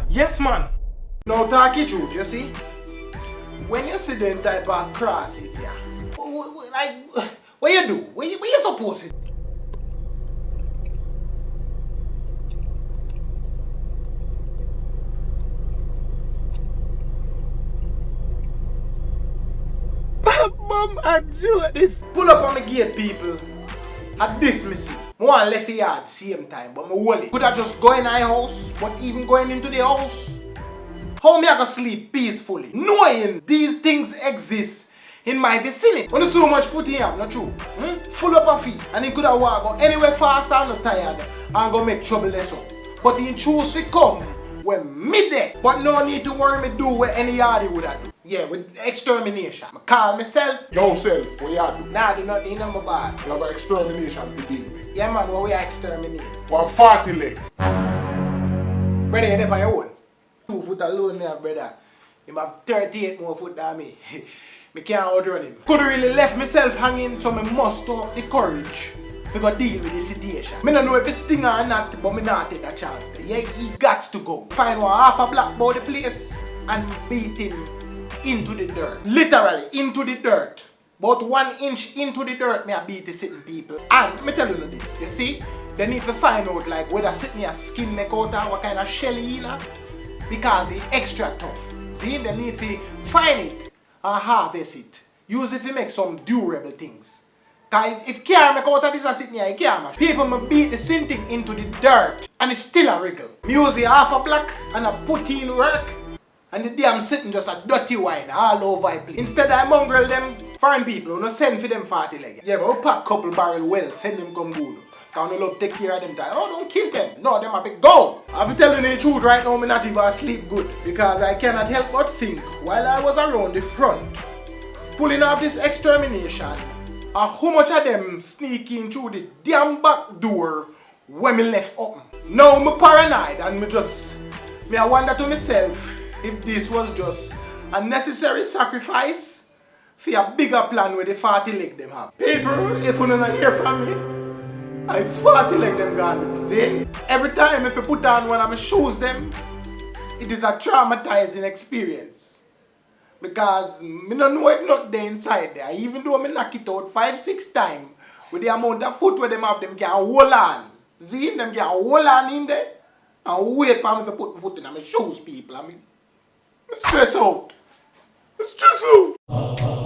Yes, man. Now talk it truth, you see? When you see them type of crosses here, like, what you do? What you supposed to do? Mom, I do this. Pull up on the gate, people. At this, me see. I want left the yard same time, but me hold it. Could I just go in my house, but even going into the house? How me I go sleep peacefully, knowing these things exist in my vicinity? When there's so much food in here, not true? Full up of feet, and he could have walked go anywhere fast and not tired and go make trouble less up. But he choose to come when me there. But no need to worry me do what any yardie would have do. Yeah, with extermination. I call myself. Yourself, what you do? Nah, do nothing on my boss. You have an extermination to deal with. Yeah man, what we are exterminating. 140 leg. Brother, you're there on your own. 2 foot alone there, brother. He have 38 more foot than me. Me can't outrun him. Could really left myself hanging, so I must have the courage to go deal with the situation. I don't know if it's sting or not, but I not take a chance. Yeah, he got to go. Find one half a block by the place and beat him into the dirt. Literally, into the dirt. About 1 inch into the dirt, me I beat the sitting people. And me tell you this, you see, they need to find out like whether sitting a skin make out or what kind of shell he in, because it's extra tough. See, they need to find it and harvest it. Use it to make some durable things. Cause if care make out of this sitting here, it can't match. People may beat the same thing into the dirt and it's still a wriggle. Me use the half a block and I put in work. And the damn sitting just a dirty wine all over the place. Instead I mongrel them foreign people who no send for them 40 legs. Yeah, but we pack couple barrel well, send them come good. Cause we love take care of them time. Oh, don't kill them. No, them have to go. I have to tell you the truth right now, I'm not even sleep good. Because I cannot help but think while I was around the front, pulling off this extermination, how much of them sneaking through the damn back door when me left open. Now I'm paranoid and I wonder to myself if this was just a necessary sacrifice for a bigger plan with the 40 leg them have. People, if you don't hear from me, I 40 leg them gone. See? Every time if you put on one of my shoes them, it is a traumatizing experience. Because I don't know if not there inside there. Even though I knock it out 5-6 times, with the amount of foot where them have, them can hold on. See? Them can hold on in there and wait for me to put my foot in my shoes, people. I mean, I'm stressed out. I'm stressed out.